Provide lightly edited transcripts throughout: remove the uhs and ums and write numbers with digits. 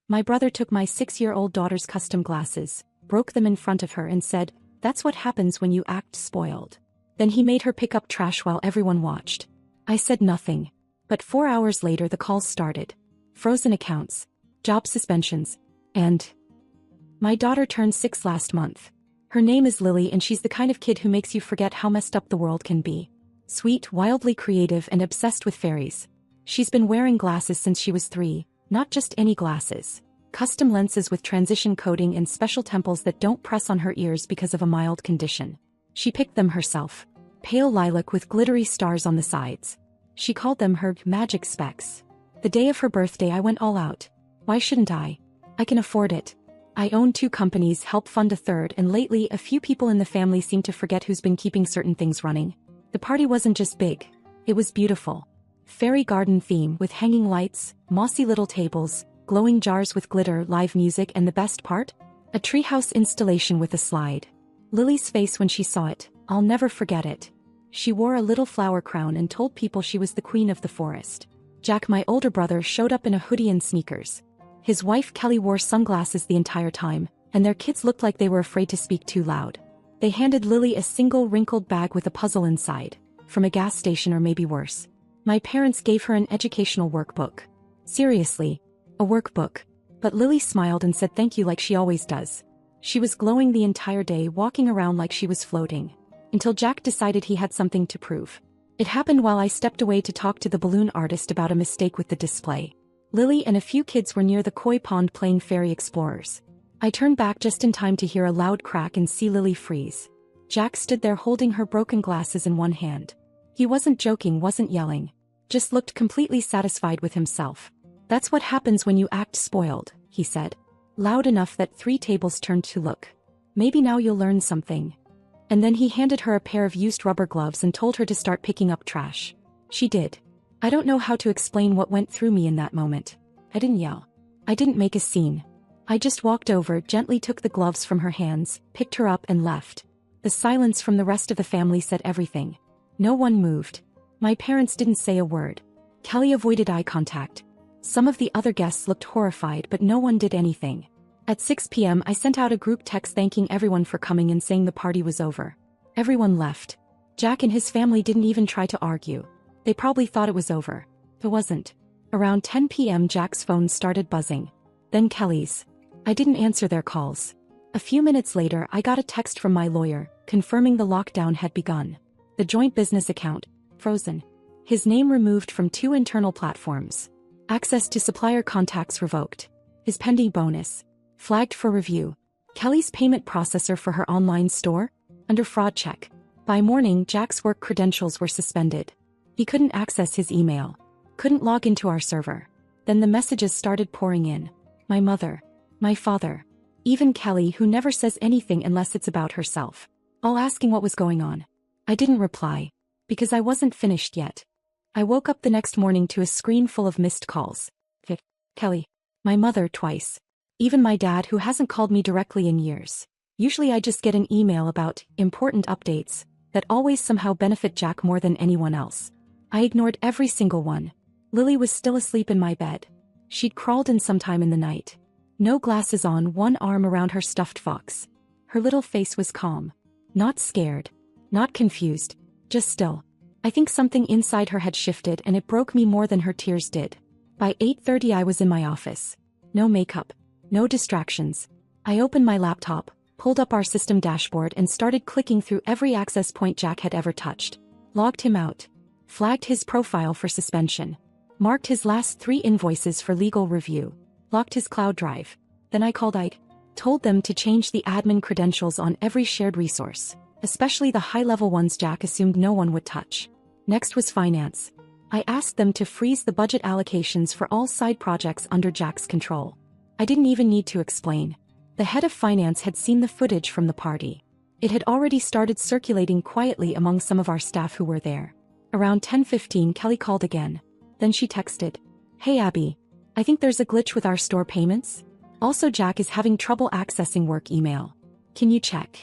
My brother took my 6-year-old daughter's custom glasses, broke them in front of her and said, "That's what happens when you act spoiled." Then he made her pick up trash while everyone watched. I said nothing. But 4 hours later the calls started. Frozen accounts, job suspensions, and... My daughter turned 6 last month. Her name is Lily and she's the kind of kid who makes you forget how messed up the world can be. Sweet, wildly creative and obsessed with fairies. She's been wearing glasses since she was 3, not just any glasses. Custom lenses with transition coating and special temples that don't press on her ears because of a mild condition. She picked them herself. Pale lilac with glittery stars on the sides. She called them her magic specs. The day of her birthday I went all out. Why shouldn't I? I can afford it. I own 2 companies, help fund a third, and lately a few people in the family seem to forget who's been keeping certain things running. The party wasn't just big. It was beautiful. Fairy garden theme with hanging lights, mossy little tables, glowing jars with glitter, live music, and the best part? A treehouse installation with a slide. Lily's face when she saw it, I'll never forget it. She wore a little flower crown and told people she was the queen of the forest. Jack, my older brother, showed up in a hoodie and sneakers. His wife Qley wore sunglasses the entire time, and their kids looked like they were afraid to speak too loud. They handed Lily a single wrinkled bag with a puzzle inside, from a gas station or maybe worse. My parents gave her an educational workbook. Seriously, a workbook. But Lily smiled and said thank you like she always does. She was glowing the entire day, walking around like she was floating. Until Jack decided he had something to prove. It happened while I stepped away to talk to the balloon artist about a mistake with the display. Lily and a few kids were near the koi pond playing fairy explorers. I turned back just in time to hear a loud crack and see Lily freeze. Jack stood there holding her broken glasses in one hand. He wasn't joking, wasn't yelling. Just looked completely satisfied with himself. "That's what happens when you act spoiled," he said. Loud enough that 3 tables turned to look. "Maybe now you'll learn something." And then he handed her a pair of used rubber gloves and told her to start picking up trash. She did. I don't know how to explain what went through me in that moment. I didn't yell. I didn't make a scene. I just walked over, gently took the gloves from her hands, picked her up and left. The silence from the rest of the family said everything. No one moved. My parents didn't say a word. Qley avoided eye contact. Some of the other guests looked horrified, but no one did anything. At 6 p.m. I sent out a group text thanking everyone for coming and saying the party was over. Everyone left. Jack and his family didn't even try to argue. They probably thought it was over. It wasn't. Around 10 p.m. Jack's phone started buzzing. Then Qley's. I didn't answer their calls. A few minutes later I got a text from my lawyer, confirming the lockdown had begun. The joint business account, frozen. His name removed from 2 internal platforms. Access to supplier contacts revoked. His pending bonus flagged for review. Qley's payment processor for her online store under fraud check. By morning Jack's work credentials were suspended. He couldn't access his email. Couldn't log into our server. Then the messages started pouring in. My mother. My father. Even Qley, who never says anything unless it's about herself. All asking what was going on. I didn't reply. Because I wasn't finished yet. I woke up the next morning to a screen full of missed calls. Qley. My mother twice. Even my dad, who hasn't called me directly in years. Usually I just get an email about important updates that always somehow benefit Jack more than anyone else. I ignored every single one. Lily was still asleep in my bed. She'd crawled in sometime in the night. No glasses on, one arm around her stuffed fox. Her little face was calm. Not scared. Not confused. Just still. I think something inside her had shifted and it broke me more than her tears did. By 8:30 I was in my office. No makeup. No distractions. I opened my laptop, pulled up our system dashboard and started clicking through every access point Jack had ever touched. Logged him out. Flagged his profile for suspension. Marked his last 3 invoices for legal review. Locked his cloud drive. Then I called IT. Told them to change the admin credentials on every shared resource, especially the high-level ones Jack assumed no one would touch. Next was finance. I asked them to freeze the budget allocations for all side projects under Jack's control. I didn't even need to explain. The head of finance had seen the footage from the party. It had already started circulating quietly among some of our staff who were there. Around 10:15 Qley called again. Then she texted. Hey Abby. I think there's a glitch with our store payments. Also Jack is having trouble accessing work email. Can you check?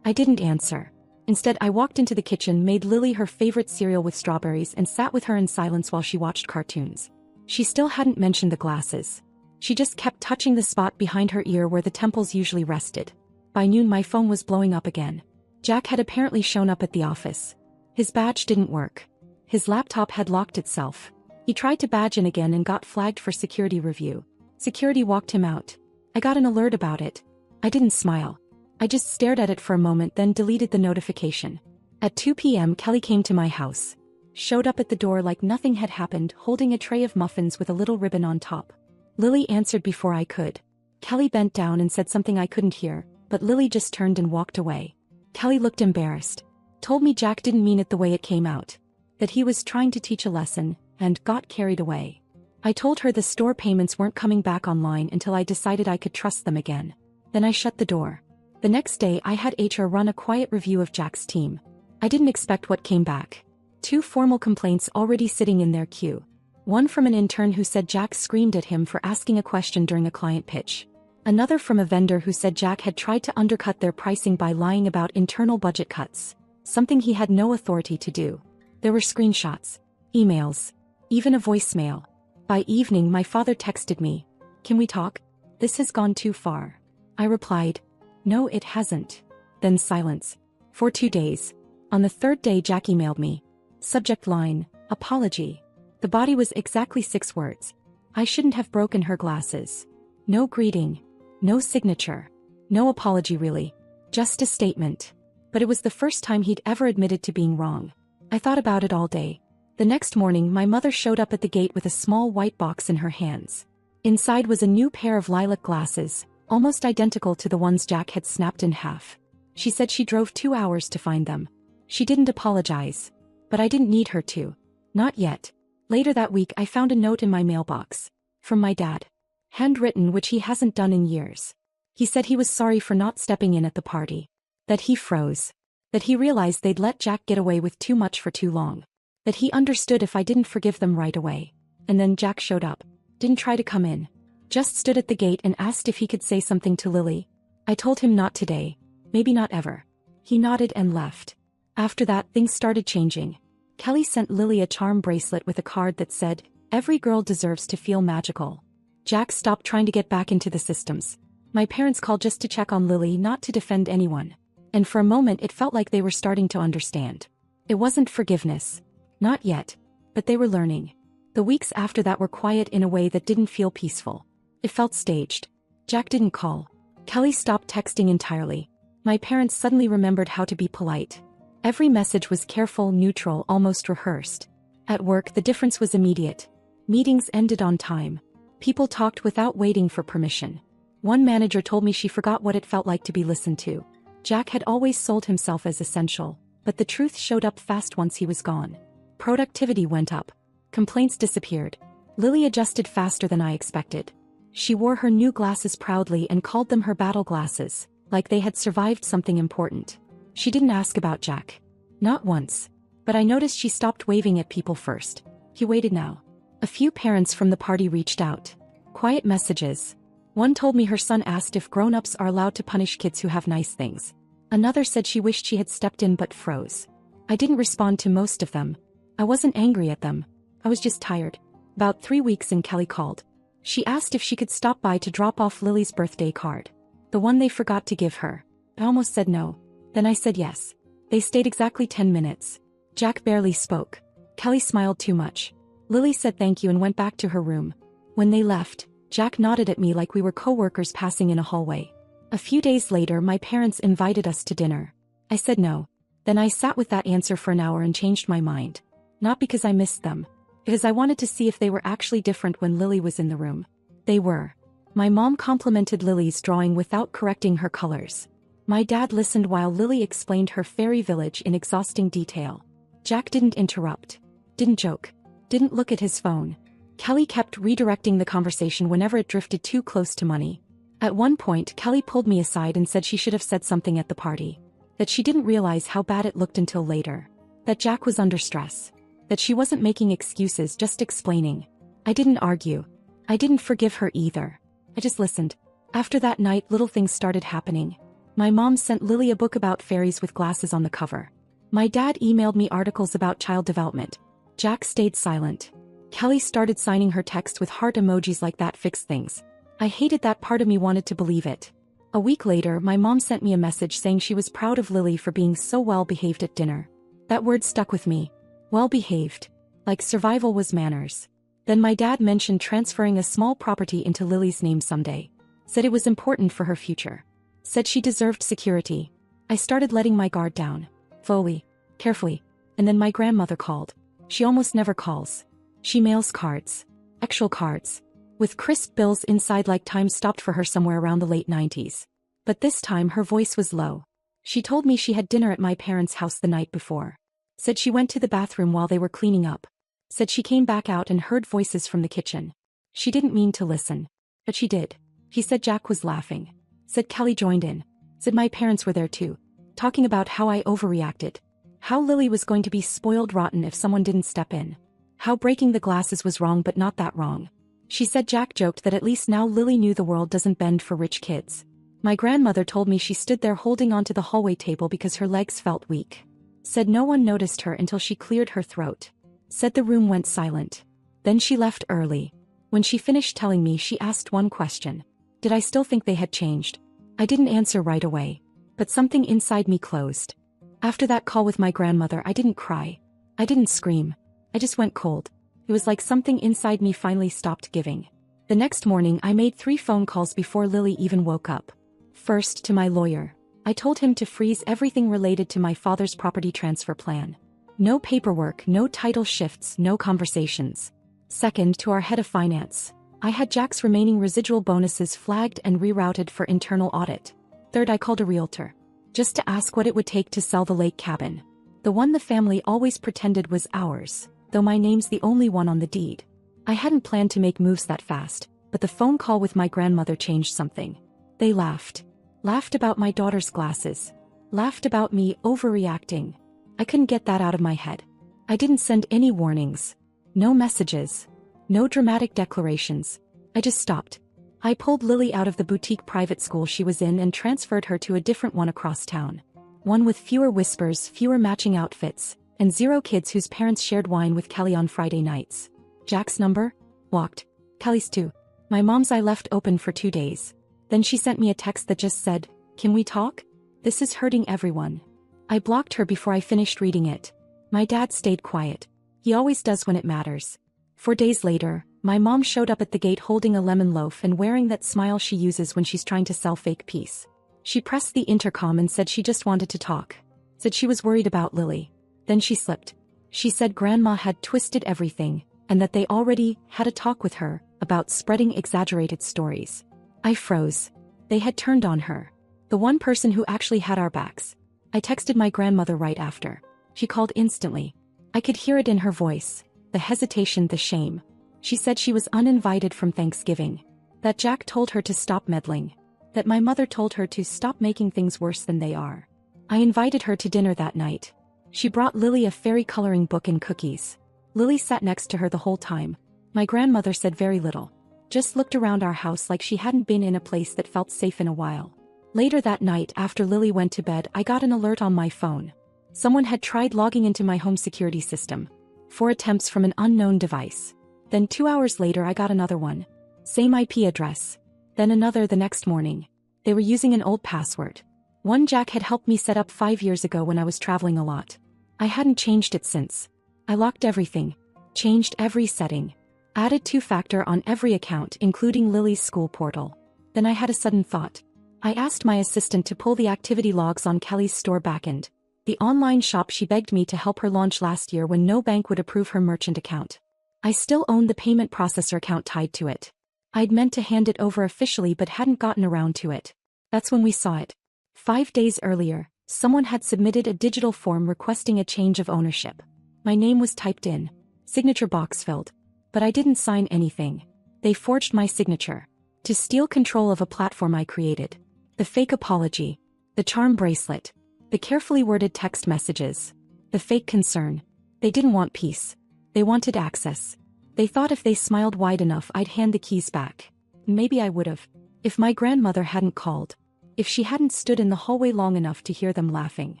I didn't answer. Instead I walked into the kitchen, made Lily her favorite cereal with strawberries and sat with her in silence while she watched cartoons. She still hadn't mentioned the glasses. She just kept touching the spot behind her ear where the temples usually rested. By noon my phone was blowing up again. Jack had apparently shown up at the office. His badge didn't work. His laptop had locked itself. He tried to badge in again and got flagged for security review. Security walked him out. I got an alert about it. I didn't smile. I just stared at it for a moment, then deleted the notification. At 2 p.m. Qley came to my house. Showed up at the door like nothing had happened, holding a tray of muffins with a little ribbon on top. Lily answered before I could. Qley bent down and said something I couldn't hear, but Lily just turned and walked away. Qley looked embarrassed. Told me Jack didn't mean it the way it came out. That he was trying to teach a lesson, and got carried away. I told her the store payments weren't coming back online until I decided I could trust them again. Then I shut the door. The next day I had HR run a quiet review of Jack's team. I didn't expect what came back. 2 formal complaints already sitting in their queue. One from an intern who said Jack screamed at him for asking a question during a client pitch. Another from a vendor who said Jack had tried to undercut their pricing by lying about internal budget cuts, something he had no authority to do. There were screenshots, emails, even a voicemail. By evening my father texted me, "Can we talk? This has gone too far." I replied, "No, it hasn't." Then silence. For 2 days. On the 3rd day Jack emailed me. Subject line, apology. The body was exactly 6 words. I shouldn't have broken her glasses. No greeting. No signature. No apology really. Just a statement. But it was the first time he'd ever admitted to being wrong. I thought about it all day. The next morning my mother showed up at the gate with a small white box in her hands. Inside was a new pair of lilac glasses, almost identical to the ones Jack had snapped in half. She said she drove 2 hours to find them. She didn't apologize. But I didn't need her to. Not yet. Later that week I found a note in my mailbox. From my dad. Handwritten, which he hasn't done in years. He said he was sorry for not stepping in at the party. That he froze. That he realized they'd let Jack get away with too much for too long. That he understood if I didn't forgive them right away. And then Jack showed up. Didn't try to come in. Just stood at the gate and asked if he could say something to Lily. I told him not today. Maybe not ever. He nodded and left. After that things started changing. Qley sent Lily a charm bracelet with a card that said, "Every girl deserves to feel magical." Jack stopped trying to get back into the systems. My parents called just to check on Lily, not to defend anyone. And for a moment it felt like they were starting to understand. It wasn't forgiveness. Not yet. But they were learning. The weeks after that were quiet in a way that didn't feel peaceful. It felt staged. Jack didn't call. Qley stopped texting entirely. My parents suddenly remembered how to be polite. Every message was careful, neutral, almost rehearsed. At work the difference was immediate. Meetings ended on time. People talked without waiting for permission. One manager told me she forgot what it felt like to be listened to. Jack had always sold himself as essential, but the truth showed up fast once he was gone. Productivity went up. Complaints disappeared. Lily adjusted faster than I expected. She wore her new glasses proudly and called them her battle glasses, like they had survived something important. She didn't ask about Jack. Not once. But I noticed she stopped waving at people first. He waited now. A few parents from the party reached out. Quiet messages. One told me her son asked if grown-ups are allowed to punish kids who have nice things. Another said she wished she had stepped in but froze. I didn't respond to most of them. I wasn't angry at them. I was just tired. About 3 weeks in, Qley called. She asked if she could stop by to drop off Lily's birthday card. The one they forgot to give her. I almost said no. Then I said yes. They stayed exactly 10 minutes. Jack barely spoke. Qley smiled too much. Lily said thank you and went back to her room. When they left, Jack nodded at me like we were co-workers passing in a hallway. A few days later my parents invited us to dinner. I said no. Then I sat with that answer for an hour and changed my mind. Not because I missed them. Because I wanted to see if they were actually different when Lily was in the room. They were. My mom complimented Lily's drawing without correcting her colors. My dad listened while Lily explained her fairy village in exhausting detail. Jack didn't interrupt. Didn't joke. Didn't look at his phone. Qley kept redirecting the conversation whenever it drifted too close to money. At one point Qley pulled me aside and said she should have said something at the party. That she didn't realize how bad it looked until later. That Jack was under stress. That she wasn't making excuses, just explaining. I didn't argue. I didn't forgive her either. I just listened. After that night little things started happening. My mom sent Lily a book about fairies with glasses on the cover. My dad emailed me articles about child development. Jack stayed silent. Qley started signing her text with heart emojis like that fixed things. I hated that part of me wanted to believe it. A week later, my mom sent me a message saying she was proud of Lily for being so well-behaved at dinner. That word stuck with me. Well-behaved. Like survival was manners. Then my dad mentioned transferring a small property into Lily's name someday. Said it was important for her future. Said she deserved security. I started letting my guard down. Slowly. Carefully. And then my grandmother called. She almost never calls. She mails cards. Actual cards. With crisp bills inside like time stopped for her somewhere around the late 90s. But this time her voice was low. She told me she had dinner at my parents' house the night before. Said she went to the bathroom while they were cleaning up. Said she came back out and heard voices from the kitchen. She didn't mean to listen. But she did. He said Jack was laughing. Said Qley joined in. Said my parents were there too. Talking about how I overreacted. How Lily was going to be spoiled rotten if someone didn't step in. How breaking the glasses was wrong but not that wrong. She said Jack joked that at least now Lily knew the world doesn't bend for rich kids. My grandmother told me she stood there holding onto the hallway table because her legs felt weak. Said no one noticed her until she cleared her throat. Said the room went silent. Then she left early. When she finished telling me, she asked one question. Did I still think they had changed? I didn't answer right away. But something inside me closed. After that call with my grandmother, I didn't cry. I didn't scream. I just went cold. It was like something inside me finally stopped giving. The next morning I made 3 phone calls before Lily even woke up. First, to my lawyer. I told him to freeze everything related to my father's property transfer plan. No paperwork, no title shifts, no conversations. Second, to our head of finance. I had Jack's remaining residual bonuses flagged and rerouted for internal audit. Third, I called a realtor. Just to ask what it would take to sell the lake cabin. The one the family always pretended was ours, though my name's the only one on the deed. I hadn't planned to make moves that fast, but the phone call with my grandmother changed something. They laughed. Laughed about my daughter's glasses. Laughed about me overreacting. I couldn't get that out of my head. I didn't send any warnings. No messages. No dramatic declarations. I just stopped. I pulled Lily out of the boutique private school she was in and transferred her to a different one across town. One with fewer whispers, fewer matching outfits, and 0 kids whose parents shared wine with Qley on Friday nights. Jack's number? Blocked. Qley's too. My mom's I left open for 2 days. Then she sent me a text that just said, "Can we talk? This is hurting everyone." I blocked her before I finished reading it. My dad stayed quiet. He always does when it matters. 4 days later, my mom showed up at the gate holding a lemon loaf and wearing that smile she uses when she's trying to sell fake peace. She pressed the intercom and said she just wanted to talk. Said she was worried about Lily. Then she slipped. She said Grandma had twisted everything, and that they already had a talk with her about spreading exaggerated stories. I froze. They had turned on her. The one person who actually had our backs. I texted my grandmother right after. She called instantly. I could hear it in her voice. The hesitation, the shame. She said she was uninvited from Thanksgiving. That Jack told her to stop meddling. That my mother told her to stop making things worse than they are. I invited her to dinner that night. She brought Lily a fairy coloring book and cookies. Lily sat next to her the whole time. My grandmother said very little. Just looked around our house like she hadn't been in a place that felt safe in a while. Later that night, after Lily went to bed, I got an alert on my phone. Someone had tried logging into my home security system. 4 attempts from an unknown device. Then 2 hours later I got another one. Same IP address. Then another the next morning. They were using an old password. One Jack had helped me set up 5 years ago when I was traveling a lot. I hadn't changed it since. I locked everything. Changed every setting. Added 2-factor on every account, including Lily's school portal. Then I had a sudden thought. I asked my assistant to pull the activity logs on Qley's store backend. The online shop she begged me to help her launch last year when no bank would approve her merchant account. I still owned the payment processor account tied to it. I'd meant to hand it over officially but hadn't gotten around to it. That's when we saw it. 5 days earlier, someone had submitted a digital form requesting a change of ownership. My name was typed in. Signature box filled. But I didn't sign anything. They forged my signature. To steal control of a platform I created. The fake apology. The charm bracelet. The carefully worded text messages. The fake concern. They didn't want peace. They wanted access. They thought if they smiled wide enough I'd hand the keys back. Maybe I would've. If my grandmother hadn't called. If she hadn't stood in the hallway long enough to hear them laughing.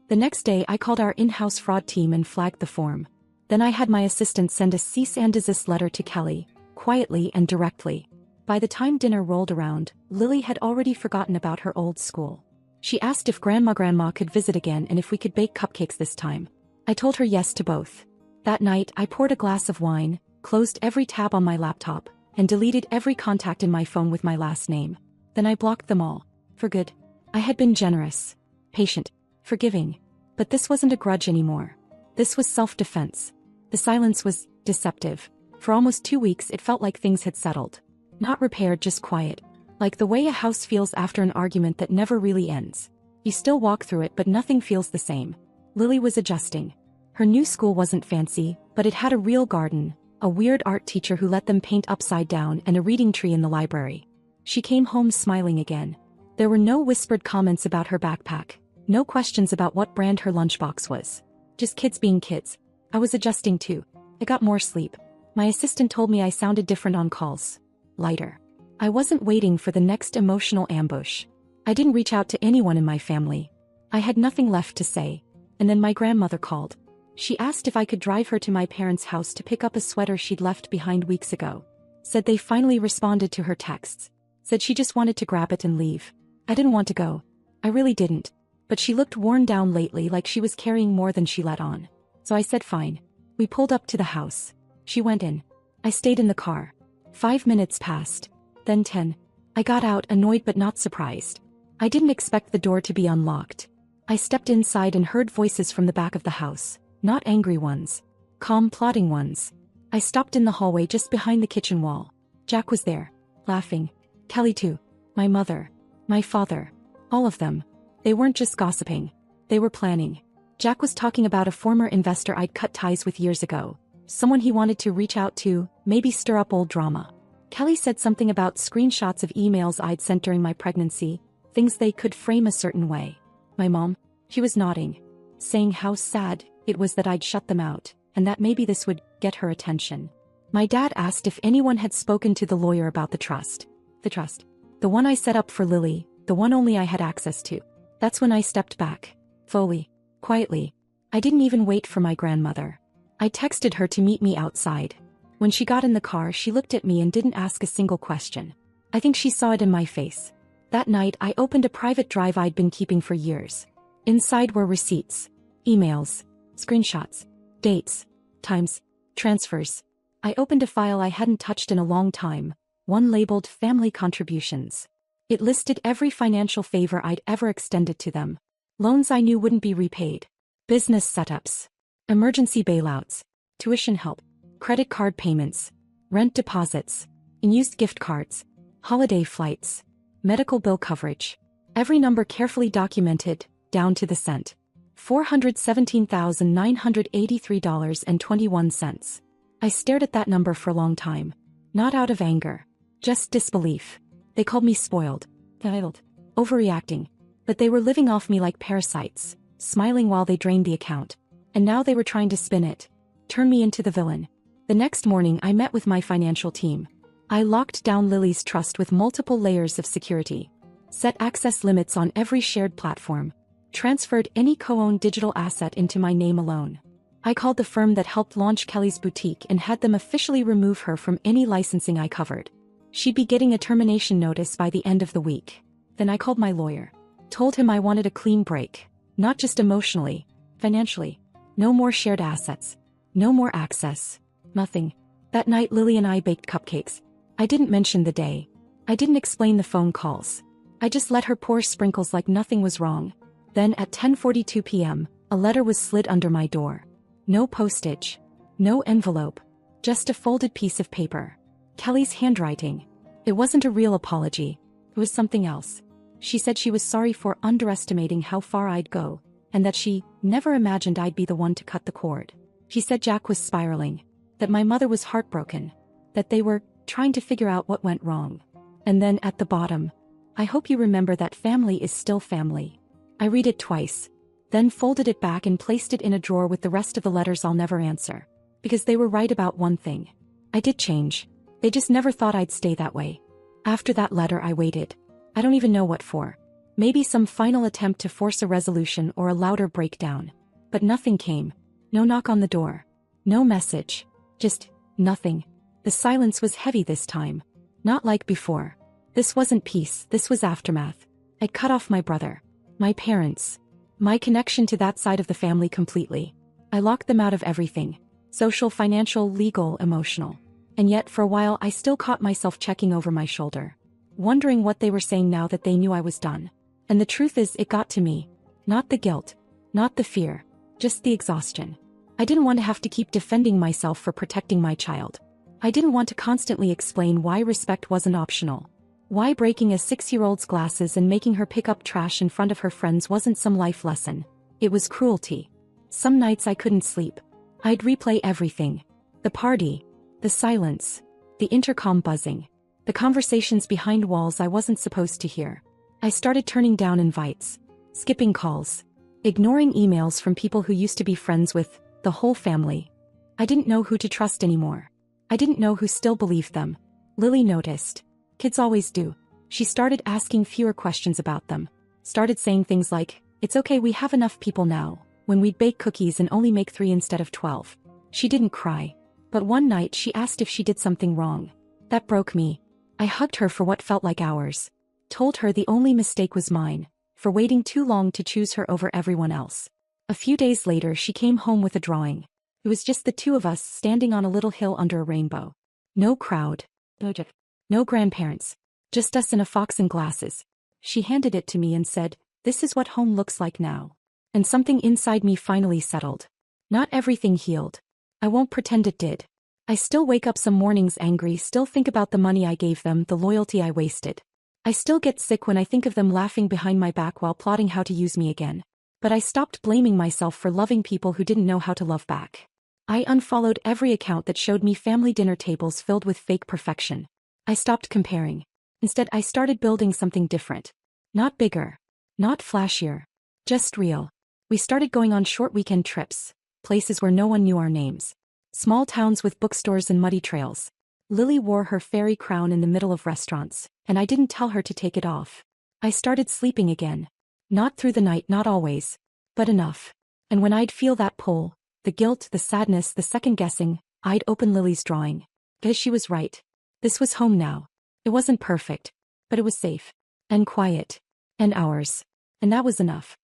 The next day I called our in-house fraud team and flagged the form. Then I had my assistant send a cease and desist letter to Qley, quietly and directly. By the time dinner rolled around, Lily had already forgotten about her old school. She asked if Grandma could visit again and if we could bake cupcakes this time. I told her yes to both. That night, I poured a glass of wine, closed every tab on my laptop, and deleted every contact in my phone with my last name. Then I blocked them all. For good. I had been generous, patient, forgiving. But this wasn't a grudge anymore. This was self-defense. The silence was deceptive. For almost 2 weeks it felt like things had settled. Not repaired, just quiet. Like the way a house feels after an argument that never really ends. You still walk through it but nothing feels the same. Lily was adjusting. Her new school wasn't fancy, but it had a real garden, a weird art teacher who let them paint upside down, and a reading tree in the library. She came home smiling again. There were no whispered comments about her backpack, no questions about what brand her lunchbox was. Just kids being kids. I was adjusting too. I got more sleep. My assistant told me I sounded different on calls. Lighter. I wasn't waiting for the next emotional ambush. I didn't reach out to anyone in my family. I had nothing left to say. And then my grandmother called. She asked if I could drive her to my parents' house to pick up a sweater she'd left behind weeks ago. Said they finally responded to her texts. Said she just wanted to grab it and leave. I didn't want to go. I really didn't. But she looked worn down lately, like she was carrying more than she let on. So I said fine. We pulled up to the house. She went in. I stayed in the car. 5 minutes passed. Then 10. I got out, annoyed but not surprised. I didn't expect the door to be unlocked. I stepped inside and heard voices from the back of the house. Not angry ones. Calm, plotting ones. I stopped in the hallway just behind the kitchen wall. Jack was there. Laughing. Qley too. My mother. My father. All of them. They weren't just gossiping. They were planning. Jack was talking about a former investor I'd cut ties with years ago. Someone he wanted to reach out to, maybe stir up old drama. Qley said something about screenshots of emails I'd sent during my pregnancy, things they could frame a certain way. My mom, she was nodding, saying how sad it was that I'd shut them out, and that maybe this would get her attention. My dad asked if anyone had spoken to the lawyer about the trust. The trust. The one I set up for Lily, the one only I had access to. That's when I stepped back. Fully. Quietly. I didn't even wait for my grandmother. I texted her to meet me outside. When she got in the car, she looked at me and didn't ask a single question. I think she saw it in my face. That night, I opened a private drive I'd been keeping for years. Inside were receipts, emails, screenshots, dates, times, transfers. I opened a file I hadn't touched in a long time, one labeled Family Contributions. It listed every financial favor I'd ever extended to them. Loans I knew wouldn't be repaid. Business setups. Emergency bailouts. Tuition help. Credit card payments. Rent deposits. Unused gift cards. Holiday flights. Medical bill coverage. Every number carefully documented, down to the cent. $417,983.21. I stared at that number for a long time. Not out of anger. Just disbelief. They called me spoiled. Entitled. Overreacting. But they were living off me like parasites, smiling while they drained the account. And now they were trying to spin it. Turn me into the villain. The next morning I met with my financial team. I locked down Lily's trust with multiple layers of security. Set access limits on every shared platform. Transferred any co-owned digital asset into my name alone. I called the firm that helped launch Qley's boutique and had them officially remove her from any licensing I covered. She'd be getting a termination notice by the end of the week. Then I called my lawyer. Told him I wanted a clean break. Not just emotionally, financially. No more shared assets. No more access. Nothing. That night Lily and I baked cupcakes. I didn't mention the day. I didn't explain the phone calls. I just let her pour sprinkles like nothing was wrong. Then at 10:42 p.m., a letter was slid under my door. No postage. No envelope. Just a folded piece of paper. Qley's handwriting. It wasn't a real apology. It was something else. She said she was sorry for underestimating how far I'd go, and that she never imagined I'd be the one to cut the cord. She said Jack was spiraling, that my mother was heartbroken, that they were trying to figure out what went wrong. And then at the bottom, I hope you remember that family is still family. I read it twice, then folded it back and placed it in a drawer with the rest of the letters I'll never answer. Because they were right about one thing. I did change. They just never thought I'd stay that way. After that letter I waited. I don't even know what for. Maybe some final attempt to force a resolution or a louder breakdown. But nothing came. No knock on the door. No message. Just nothing. The silence was heavy this time. Not like before. This wasn't peace, this was aftermath. I'd cut off my brother. My parents. My connection to that side of the family completely. I locked them out of everything. Social, financial, legal, emotional. And yet for a while I still caught myself checking over my shoulder. Wondering what they were saying now that they knew I was done. And the truth is, it got to me. Not the guilt. Not the fear. Just the exhaustion. I didn't want to have to keep defending myself for protecting my child. I didn't want to constantly explain why respect wasn't optional. Why breaking a 6-year-old's glasses and making her pick up trash in front of her friends wasn't some life lesson. It was cruelty. Some nights I couldn't sleep. I'd replay everything. The party. The silence. The intercom buzzing. The conversations behind walls I wasn't supposed to hear. I started turning down invites. Skipping calls. Ignoring emails from people who used to be friends with the whole family. I didn't know who to trust anymore. I didn't know who still believed them. Lily noticed. Kids always do. She started asking fewer questions about them. Started saying things like, "It's okay, we have enough people now," when we'd bake cookies and only make 3 instead of 12. She didn't cry. But one night she asked if she did something wrong. That broke me. I hugged her for what felt like hours. Told her the only mistake was mine, for waiting too long to choose her over everyone else. A few days later she came home with a drawing. It was just the two of us standing on a little hill under a rainbow. No crowd. No grandparents. Just us in a fox and glasses. She handed it to me and said, "This is what home looks like now." And something inside me finally settled. Not everything healed. I won't pretend it did. I still wake up some mornings angry, still think about the money I gave them, the loyalty I wasted. I still get sick when I think of them laughing behind my back while plotting how to use me again. But I stopped blaming myself for loving people who didn't know how to love back. I unfollowed every account that showed me family dinner tables filled with fake perfection. I stopped comparing. Instead, I started building something different. Not bigger. Not flashier. Just real. We started going on short weekend trips. Places where no one knew our names. Small towns with bookstores and muddy trails. Lily wore her fairy crown in the middle of restaurants, and I didn't tell her to take it off. I started sleeping again. Not through the night, not always. But enough. And when I'd feel that pull, the guilt, the sadness, the second-guessing, I'd open Lily's drawing. Because she was right. This was home now. It wasn't perfect. But it was safe. And quiet. And ours. And that was enough.